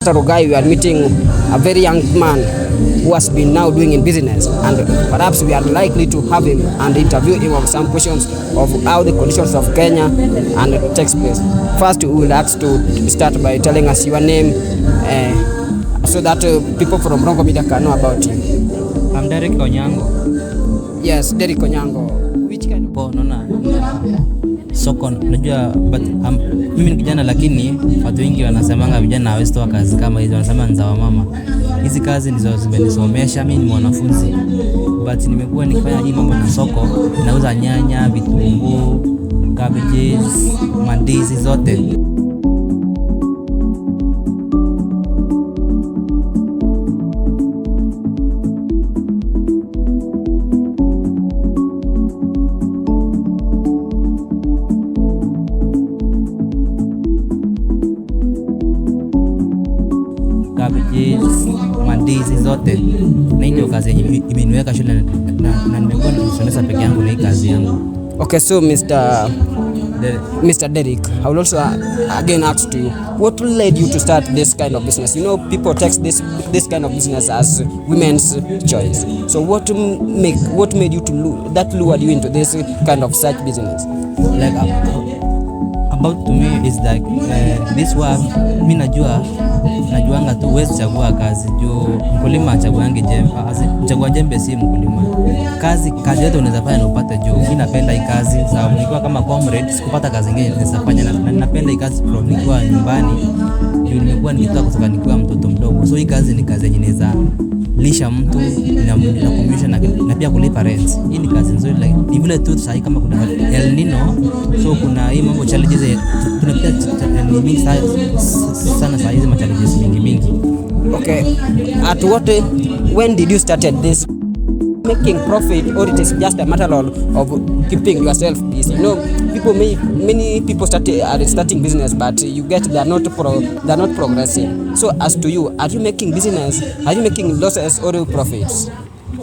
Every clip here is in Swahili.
Guy, we are meeting a very young man who has been now doing in business, and perhaps we are likely to have him and interview him of some questions of how the conditions of Kenya and it takes place. First, we will ask to start by telling us your name so that people from Multimedia can know about you. I'm Derek Onyango. Yes, Derek Onyango. Which kind of soko najua, but mimi ni kijana, lakini watu wengi wanasemanga vijana hawezi toa kazi kama hizo, wanasema ni za wamama. Hizi kazi ndizo zimenisomesha. Mimi ni mwanafunzi, but nimekuwa nikifanya hii mambo na soko. Nauza nyanya, vitunguu, cabbages, mandizi zote. Mandizi zote, na ndio kazi yenye imeniweka shule na nimekuwa nikisomesa peke yangu na hii kazi yangu. Okay, so Mr. Derek, I will also again ask you, what led you to start this kind of business? You know, people take this kind of business as women's choice. So what made you to lured you into this kind of such business? Like about to me is like this work, mimi najuanga tu uwezi chagua kazi juu mkulima achaguange jembe, chagua jembe si mkulima. Kazi yote unaweza fanya na upate juu. Mimi napenda hii kazi sababu nikiwa kama comrade sikupata kazi nyingine naweza fanya, na napenda hii kazi from nikiwa nyumbani juu nimekuwa nikitoka kutoka nikiwa mtoto mdogo. So hii kazi ni kazi yenye inaweza lisha mtu na kumisha na pia kulipa rent. Hii ni kazi nzuri, like ni vile tu sasa kama kuna El Nino, so kuna hii mambo challenges tunapitia ni mingi sana saa hizi, challenges mingi. Okay, when did you started this making profit, or it is just a matter of keeping yourself busy? You know, many people starting business, but you get they're not progressing. So as to you, are you making business? Are you making losses or profits?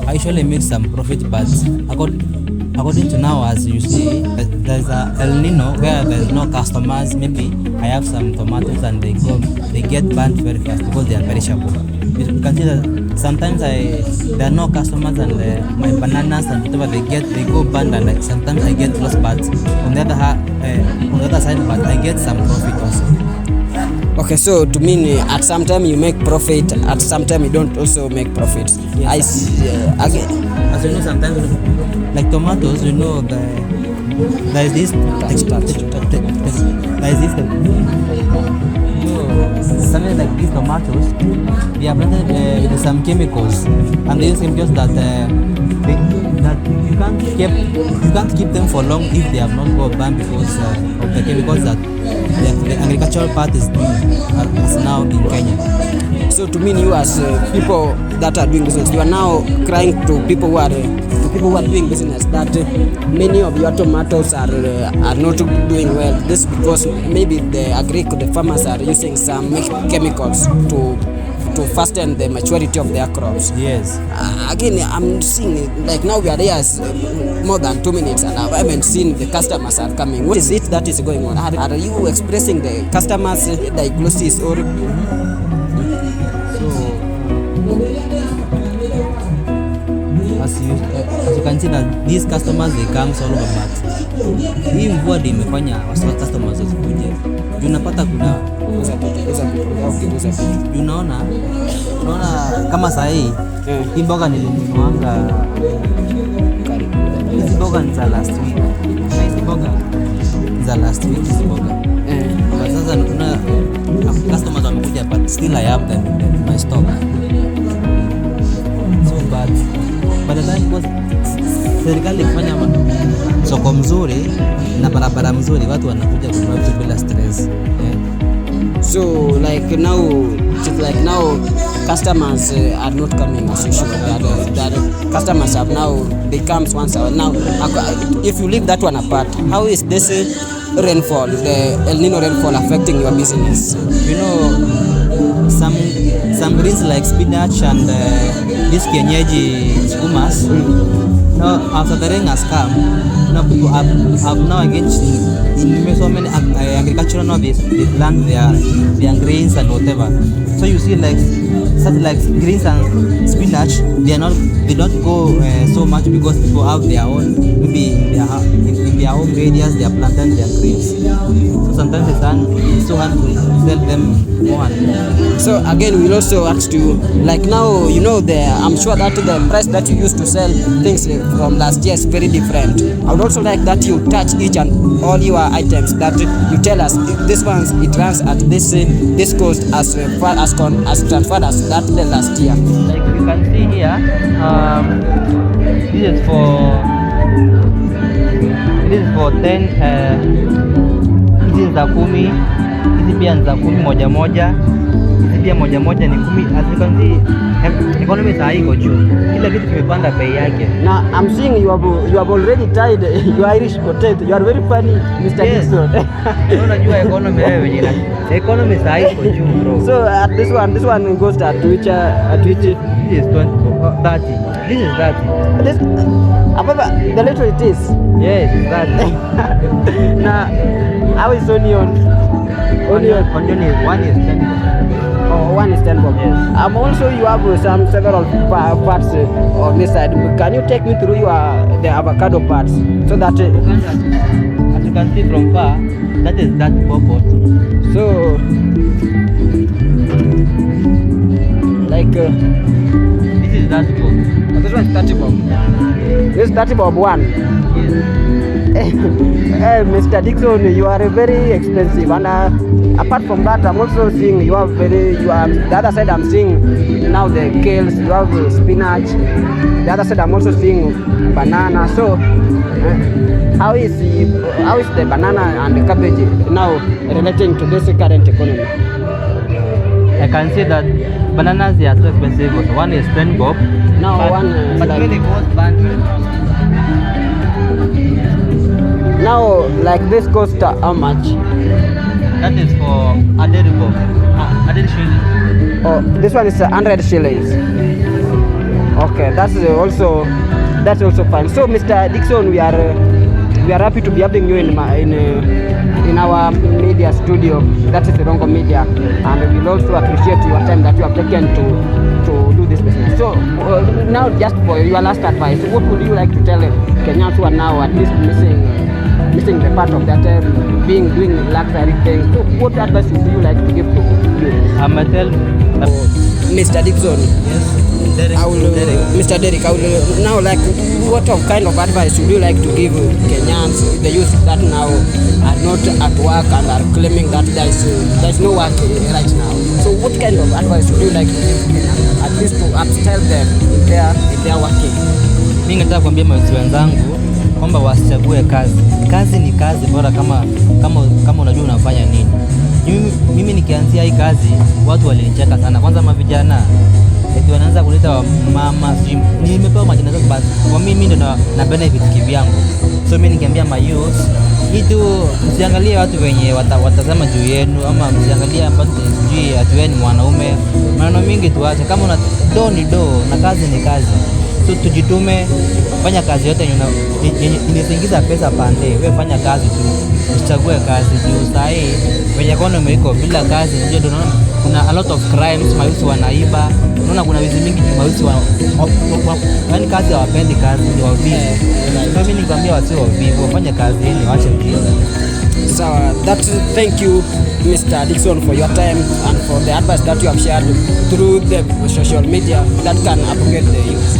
I usually make some profit, but according to now, as you see, there's a El Nino where there's no customers. Maybe I have some tomatoes and they get burned very fast because they are perishable. You can see that sometimes there are no customers, and my bananas and whatever they go burned, and like sometimes I get lost, but on the other side, but I get some profit also. Okay, so to mean at some time you make profit, at some time you don't also make profits. Yes, I see. Again, as you know, sometimes like tomatoes, you know, there is this something like these tomatoes, they are planted with some chemicals, and they use chemicals that you can't keep them for long if they have not got banned because of the chemicals that the agricultural part is doing as now in Kenya. So to mean you as people that are doing business, you are now crying to people who are doing business that many of your tomatoes are not doing well. This because maybe the farmers are using some chemicals to fasten the maturity of their crops. Yes. Again, I'm seeing like now we are there more than 2 minutes and I haven't seen the customers are coming. What is it that is going on? Are you expressing the customers' diagnosis or? As you can see that these customers they come all over, but hii mvua ndio imefanya customers wasikuje. Unapata kuna unaona kama saa hii hii mboga nilinunuanga, hizi mboga ni za last week, hizi mboga za last week hizi mboga but sasa kuna customers wamekuja, but still I have them in my stock. So but by the time was serikali kufanya soko mzuri na barabara mzuri, watu wanakuja kununua vitu bila stress. So like now customers are not coming as usual. That customers have now they comes once a while. Now if you leave that one apart, how is this rainfall, the El Nino rainfall affecting your business? You know, some greens like spinach and this kienyeji skumas. Now after the rain has come, now people have now engaged in so many agricultural knowledge. They plant their grains and whatever. So you see like such like greens and spinach, they don't go so much because people have their own, maybe in their home areas they are planting their grains. So sometimes it's so hard to sell them more. So again, we'll also ask you, like now, you know, I'm sure that the price that you used to sell things from last year is very different. I would also like that you touch each and all your items, that you tell us this one it runs at this cost as transferred as that the last year. Like you can see here, this is for 10. Hizi za 10, hizi pia ni za 10 moja moja, hizi pia moja moja ni 10. As you can see, economy saa iko juu, kila kitu kimepanda bei yake. Now I'm seeing you have already tied your Irish potato. You are very funny, Mr. Dixon. Unajua economy wewe wenyewe. Economy saa iko juu bro. So at this one goes at which this is 20, 30. This is 30. This the little it is. Yes, it's 30. Now how is onion? Onion is 1 is 10. Oh, 1 is 10 bob. Yes. Also you have several parts on this side. Can you take me through the avocado parts so that as you can see from far, that is that purple. So like this is that bob. Oh, this one is 30 bob. This is 30 bob 1. Yes. Hey, Mr. Dixon, you are very expensive, and apart from that, I'm also seeing you are the other side I'm seeing now the kales, you have spinach. The other side I'm also seeing banana. So how is the banana and the cabbage now relating to this current economy? I can see that bananas are so expensive. Also. 1 is 10 bob. Now but like, many both banned. now like this cost how much? That is for a dead bob. A dead shilling. Oh, this one is 100 shillings. Okay, that's also fine. So Mr. Dixon, we are happy to be having you in our media studio, that is Rongo Media, and we'll also appreciate your time that you have taken to do this business. So now, just for your last advice, what would you like to tell Kenyans who are now at least missing the part of that doing luxury things? So what advice would you like to give to you? I'm gonna tell Mr. Dixon. Yes. Mr. Derek, I will now like, what kind of advice would you like to give Kenyans, the youth that now are not at work and are claiming that there is no work right now? So what kind of advice would you like to give Kenyans, at least to upsell them if they are working? Mimi nataka kuambia mawizi wenzangu kwamba wasichague kazi. Kazi ni kazi bora kama unajua unafanya nini. Mimi nikianzia hii kazi watu walinicheka sana. Kwanza mavijana eti wanaanza kuleta mama, nimepewa majina zote basi. Kwa mimi ndio na benefit kivyangu. So mimi nikiambia youth, itu msiangalie watu wenye watazama juu yenu, ama msiangalie ambapo sijui atueni mwanaume. Maneno mingi tuache, kama una ni na kazi ni kazi. So tujitume, fanya kazi yote yenye inaingiza pesa pande. Wewe fanya kazi tu, usichague kazi juu saa hii wenye economy iko bila kazi. Ndio tunaona kuna a lot of crimes, mayusi wanaiba. Unaona kuna wizi mingi mayusi yaani kazi hawapendi, kazi ni wavivu. So mimi nikwambia wasio wavivu, wafanye kazi yenu, waache ujinga. So thank you Mr. Dixon for your time and for the advice that you have shared through the social media that can upgrade the youth.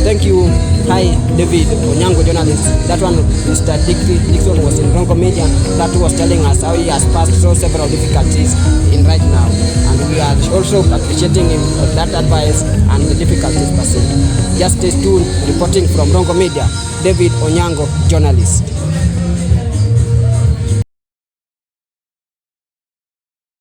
Thank you. Hi, David Onyango, journalist. That one, Mr. Dixon was in Rongo Media. That was telling us how he has passed through several difficulties in right now. And we are also appreciating him for that advice and the difficulties pursued. Just stay tuned. Reporting from Rongo Media, David Onyango, journalist.